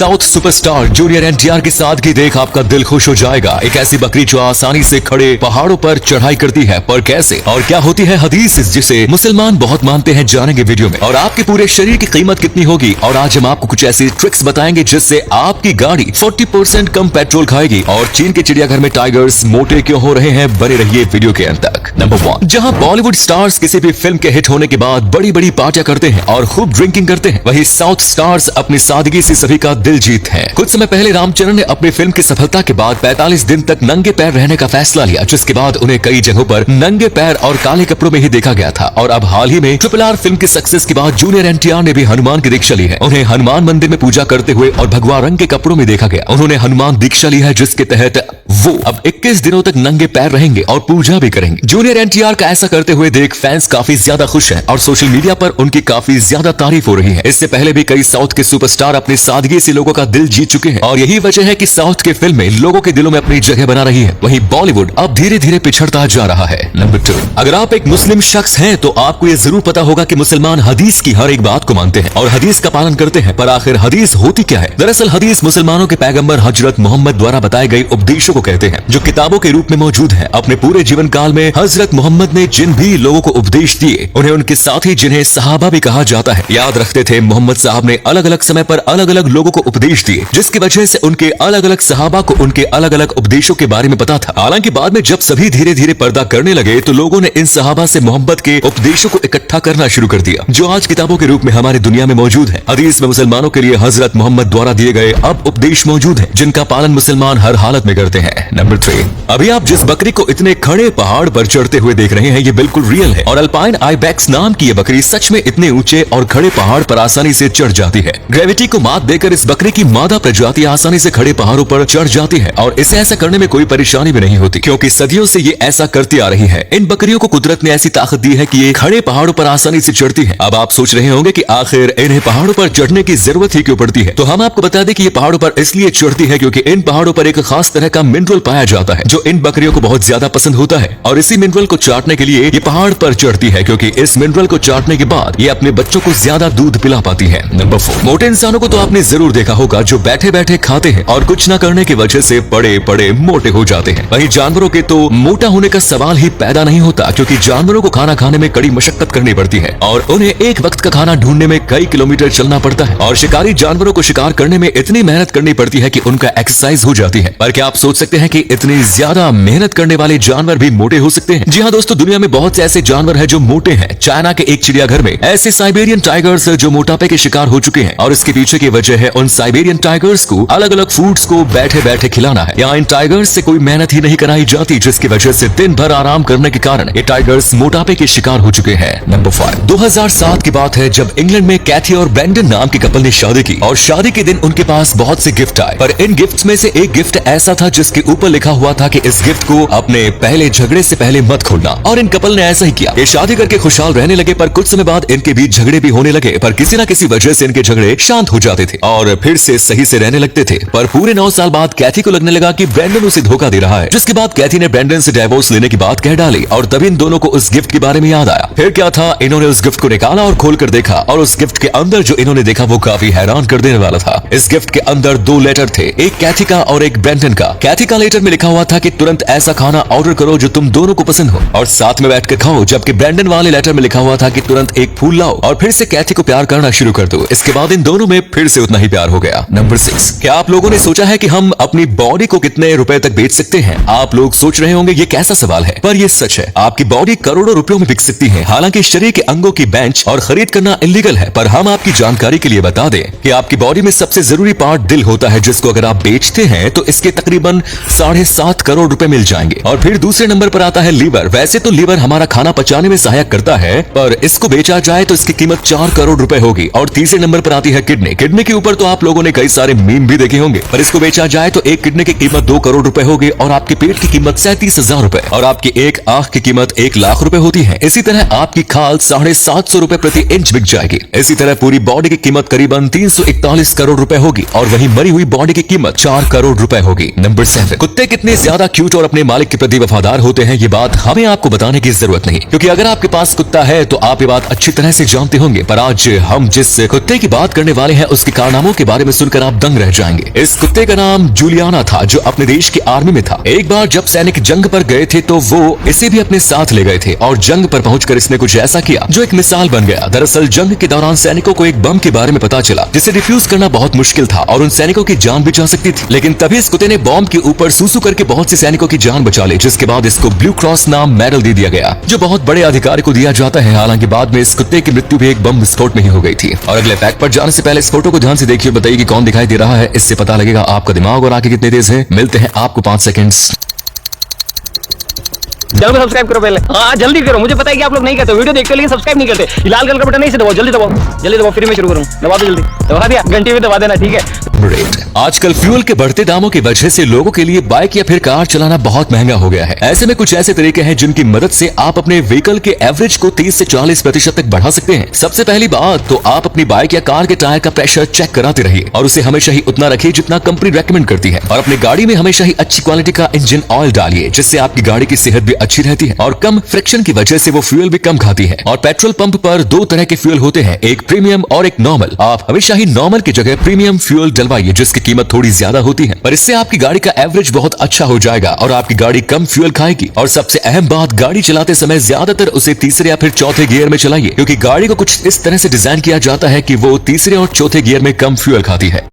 South superstar junior NTR की सादगी देख आपका दिल खुश हो जाएगा। एक ऐसी बकरी जो आसानी से खड़े पहाड़ों पर चढ़ाई करती है, पर कैसे और क्या होती है हदीस जिसे मुसलमान बहुत मानते हैं, जानेंगे वीडियो में। और आपके पूरे शरीर की कीमत कितनी होगी, और आज हम आपको कुछ ऐसी ट्रिक्स बताएंगे जिससे आपकी गाड़ी 40% कम पेट्रोल खाएगी। और चीन के चिड़ियाघर में टाइगर्स मोटे क्यों हो रहे हैं, बने रहिए वीडियो के अंत तक। नंबर 1, जहां बॉलीवुड स्टार्स किसी भी फिल्म के हिट होने के बाद बड़ी बड़ी पार्टियां करते हैं और खूब ड्रिंकिंग करते हैं, वहीं साउथ स्टार्स अपनी सादगी से सभी का दिल जीत है। कुछ समय पहले रामचरण ने अपनी फिल्म की सफलता के बाद 45 दिन तक नंगे पैर रहने का फैसला लिया, जिसके बाद उन्हें कई जगहों पर नंगे पैर और काले कपड़ों में ही देखा गया था। और अब हाल ही में RRR फिल्म की सक्सेस के बाद जूनियर एनटीआर ने भी हनुमान की दीक्षा ली है। उन्हें हनुमान मंदिर में पूजा करते हुए और भगवा रंग के कपड़ों में देखा गया। उन्होंने हनुमान दीक्षा ली है, जिसके तहत वो अब 21 दिनों तक नंगे पैर रहेंगे और पूजा भी करेंगे। जूनियर एनटीआर का ऐसा करते हुए देख फैंस काफी ज्यादा खुश हैं और सोशल मीडिया पर उनकी काफी ज्यादा तारीफ हो रही है। इससे पहले भी कई साउथ के सुपरस्टार अपनी सादगी से लोगों का दिल जीत चुके हैं, और यही वजह है कि साउथ की फिल्में लोगों के दिलों में अपनी जगह बना रही है। वहीं बॉलीवुड अब धीरे धीरे पिछड़ता जा रहा है। नंबर 2, अगर आप एक मुस्लिम शख्स हैं तो आपको ये जरूर पता होगा कि मुसलमान हदीस की हर एक बात को मानते हैं और हदीस का पालन करते हैं। पर आखिर हदीस होती क्या है? दरअसल हदीस मुसलमानों के पैगंबर हजरत मोहम्मद द्वारा बताए गए उपदेशों को कहते हैं, जो किताबों के रूप में मौजूद है। अपने पूरे जीवन काल में हजरत मोहम्मद ने जिन भी लोगों को उपदेश दिए, उन्हें उनके साथी जिन्हें सहाबा भी कहा जाता है, याद रखते थे। मोहम्मद साहब ने अलग अलग समय पर अलग अलग लोगों को उपदेश दिए, जिसकी वजह से उनके अलग अलग सहाबा को उनके अलग अलग उपदेशों के बारे में पता था। हालांकि बाद में जब सभी धीरे धीरे पर्दा करने लगे तो लोगों ने इन सहाबा से मोहम्मद के उपदेशों को इकट्ठा करना शुरू कर दिया, जो आज किताबों के रूप में हमारी दुनिया में मौजूद है। हदीस में मुसलमानों के लिए हजरत मोहम्मद द्वारा दिए गए अब उपदेश मौजूद है, जिनका पालन मुसलमान हर हालत में करते हैं। नंबर 3, अभी आप जिस बकरी को इतने खड़े पहाड़ पर चढ़ते हुए देख रहे हैं, ये बिल्कुल रियल है। और अल्पाइन आइबेक्स नाम की ये बकरी सच में इतने ऊंचे और खड़े पहाड़ पर आसानी से चढ़ जाती है। ग्रेविटी को मात देकर इस बकरी की मादा प्रजाति आसानी से खड़े पहाड़ों पर चढ़ जाती है, और इसे ऐसा करने में कोई परेशानी भी नहीं होती, क्योंकि सदियों से ये ऐसा करती आ रही है। इन बकरियों को कुदरत ने ऐसी ताकत दी है कि ये खड़े पहाड़ों पर आसानी से चढ़ती है। अब आप सोच रहे होंगे कि आखिर इन्हें पहाड़ों पर चढ़ने की जरूरत ही क्यों पड़ती है? तो हम आपको बता दें कि ये पहाड़ों पर इसलिए चढ़ती है क्योंकि इन पहाड़ों पर एक खास तरह का मिनरल पाया जाता है, जो इन बकरियों को बहुत ज्यादा पसंद होता है। और इसी मिनरल को चाटने के लिए ये पहाड़ पर चढ़ती है, क्योंकि इस मिनरल को चाटने के बाद ये अपने बच्चों को ज्यादा दूध पिला पाती है। नंबर 4, मोटे इंसानों को तो आपने जरूर देखा होगा, जो बैठे बैठे खाते हैं और कुछ न करने की वजह से बड़े बड़े मोटे हो जाते हैं। वहीं जानवरों के तो मोटा होने का सवाल ही पैदा नहीं होता, क्योंकि जानवरों को खाना खाने में कड़ी मशक्कत करनी पड़ती है और उन्हें एक वक्त का खाना ढूंढने में कई किलोमीटर चलना पड़ता है। और शिकारी जानवरों को शिकार करने में इतनी मेहनत करनी पड़ती है कि उनका एक्सरसाइज हो जाती है। पर क्या आप सोच सकते हैं कि इतनी ज्यादा मेहनत करने वाले जानवर भी मोटे हो सकते हैं? जी हाँ दोस्तों, दुनिया में बहुत से ऐसे जानवर हैं जो मोटे हैं। चाइना के एक चिड़ियाघर में ऐसे साइबेरियन टाइगर्स जो मोटापे के शिकार हो चुके हैं, और इसके पीछे की वजह है उन साइबेरियन टाइगर्स को अलग अलग फूड्स को बैठे बैठे खिलाना है। यहाँ इन टाइगर्स से कोई मेहनत ही नहीं कराई जाती, जिसकी वजह से दिन भर आराम करने के कारण ये टाइगर्स मोटापे के शिकार हो चुके हैं। नंबर 5, 2007 की बात है, जब इंग्लैंड में कैथी और ब्रेंडन नाम के कपल ने शादी की, और शादी के दिन उनके पास बहुत से गिफ्ट आए। पर इन गिफ्ट्स में से एक गिफ्ट ऐसा था जिसके ऊपर लिखा हुआ था कि इस गिफ्ट को अपने पहले झगड़े से पहले मत खोलना। और इन कपल ने ऐसा ही किया। ये शादी करके खुशहाल रहने लगे, पर कुछ समय बाद इनके बीच झगड़े भी होने लगे। पर किसी न किसी वजह से इनके झगड़े शांत हो जाते थे और फिर से सही से रहने लगते थे। पर पूरे 9 साल बाद कैथी को लगने लगा कि ब्रेंडन उसे धोखा दे रहा है, जिसके बाद कैथी ने ब्रेंडन से डिवोर्स लेने की बात कह डाली। और तभी इन दोनों को उस गिफ्ट के बारे में याद आया। फिर क्या था, इन्होंने उस गिफ्ट को निकाला और खोल कर देखा, और उस गिफ्ट के अंदर जो इन्होंने देखा वो काफी हैरान कर देने वाला था। इस गिफ्ट के अंदर 2 लेटर थे, एक कैथी का और एक ब्रेंडन का। कैथी का लेटर में लिखा हुआ था कि तुरंत ऐसा खाना ऑर्डर करो जो तुम दोनों को पसंद हो और साथ में बैठकर खाओ, जबकि ब्रेंडन वाले लेटर में लिखा हुआ था कि तुरंत एक फूल लाओ और फिर से कैथी को प्यार करना शुरू कर दो। इसके बाद इन दोनों में फिर से उतना ही प्यार हो गया। नंबर 6, क्या आप लोगों ने सोचा है कि हम अपनी बॉडी को कितने रुपए तक बेच सकते हैं? आप लोग सोच रहे होंगे ये कैसा सवाल है, पर ये सच है। आपकी बॉडी करोड़ों रुपयों में बिक सकती है। हालांकि शरीर के अंगों की बेंच और खरीद करना इलीगल है, पर हम आपकी जानकारी के लिए बता दें कि आपकी बॉडी में सबसे जरूरी पार्ट दिल होता है, जिसको अगर आप बेचते हैं तो इसके तकरीबन 7.5 करोड़ रुपए मिल जाएंगे। और फिर दूसरे नंबर पर आता है लीवर। वैसे तो लीवर हमारा खाना पचाने में सहायक करता है, पर इसको बेचा जाए तो इसकी कीमत 4 करोड़ रुपए होगी। और तीसरे नंबर पर आती है किडनी। किडनी के ऊपर तो आप लोगों ने कई सारे मीम भी देखे होंगे, पर इसको बेचा जाए तो एक किडनी की कीमत 2 करोड़ रुपए होगी, और आपके पेट की कीमत 37,000 रुपए, और आपकी एक आंख की कीमत 1 लाख रुपए होती है। इसी तरह आपकी खाल 750 रुपए प्रति इंच बिक जाएगी। इसी तरह पूरी बॉडी की कीमत करीबन 341 करोड़ रुपए होगी, और वहीं मरी हुई बॉडी की कीमत 4 करोड़ रुपए होगी। नंबर 7, है। कुत्ते कितने ज्यादा क्यूट और अपने मालिक के प्रति वफादार होते हैं ये बात हमें आपको बताने की जरूरत नहीं, क्योंकि अगर आपके पास कुत्ता है तो आप ये बात अच्छी तरह से जानते होंगे। पर आज हम जिस कुत्ते की बात करने वाले हैं उसके कारनामों के बारे में सुनकर आप दंग रह जाएंगे। इस कुत्ते का नाम जूलियाना था, जो अपने देश की आर्मी में था। एक बार जब सैनिक जंग पर गए थे तो वो इसे भी अपने साथ ले गए थे और जंग पर पहुंचकर इसने कुछ ऐसा किया जो एक मिसाल बन गया। दरअसल जंग के दौरान सैनिकों को एक बम के बारे में पता चला जिसे डिफ्यूज करना बहुत मुश्किल था और उन सैनिकों की जान भी जा सकती थी, लेकिन तभी इस कुत्ते ने बॉम्ब के ऊपर सूसू करके बहुत से सैनिकों की जान बचा ली, जिसके बाद इसको ब्लू क्रॉस नाम मेडल दे दिया गया, जो बहुत बड़े अधिकारी को दिया जाता है। हालांकि बाद में इस कुत्ते की मृत्यु भी एक बम विस्फोट में ही हो गई थी। और अगले फैक्ट पर जाने से पहले इस फोटो को ध्यान से देखिए, बताइए कि कौन दिखाई दे रहा है। इससे पता लगेगा आपका दिमाग और आंखें कितने तेज है। मिलते हैं आपको 5 सेकंड्स। चैनल को सब्सक्राइब करो पहले। हाँ जल्दी करो, मुझे पता है कि आप लोग नहीं करते, वीडियो देखते हो लेकिन सब्सक्राइब नहीं करते। लाल कलर का बटन नहीं से दबाओ, जल्दी दबाओ, फिर मैं शुरू करूँ। दबा दो, जल्दी दबा दिया, घंटी भी दबा देना, ठीक है। आजकल फ्यूल के बढ़ते दामों की वजह से लोगों के लिए बाइक या फिर कार चलाना बहुत महंगा हो गया है। ऐसे में कुछ ऐसे तरीके हैं जिनकी मदद से आप अपने व्हीकल के एवरेज को 30 से 40% तक बढ़ा सकते हैं। सबसे पहली बात तो आप अपनी बाइक या कार के टायर का प्रेशर चेक कराते रहिए और उसे हमेशा ही उतना रखिए जितना कंपनी रेकमेंड करती है। और अपनी गाड़ी में हमेशा ही अच्छी क्वालिटी का इंजन ऑयल डालिए, जिससे आपकी गाड़ी की सेहत भी अच्छी रहती है और कम फ्रिक्शन की वजह से वो फ्यूल भी कम खाती है। और पेट्रोल पंप पर 2 तरह के फ्यूल होते हैं, एक प्रीमियम और एक नॉर्मल। आप हमेशा ही नॉर्मल की जगह प्रीमियम फ्यूल डलवाइए, जिसकी कीमत थोड़ी ज्यादा होती है, पर इससे आपकी गाड़ी का एवरेज बहुत अच्छा हो जाएगा और आपकी गाड़ी कम फ्यूल खाएगी। और सबसे अहम बात, गाड़ी चलाते समय ज्यादातर उसे तीसरे या फिर चौथे गियर में चलाइए, क्योंकि गाड़ी को कुछ इस तरह से डिजाइन किया जाता है कि वो तीसरे और चौथे गियर में कम फ्यूल खाती है।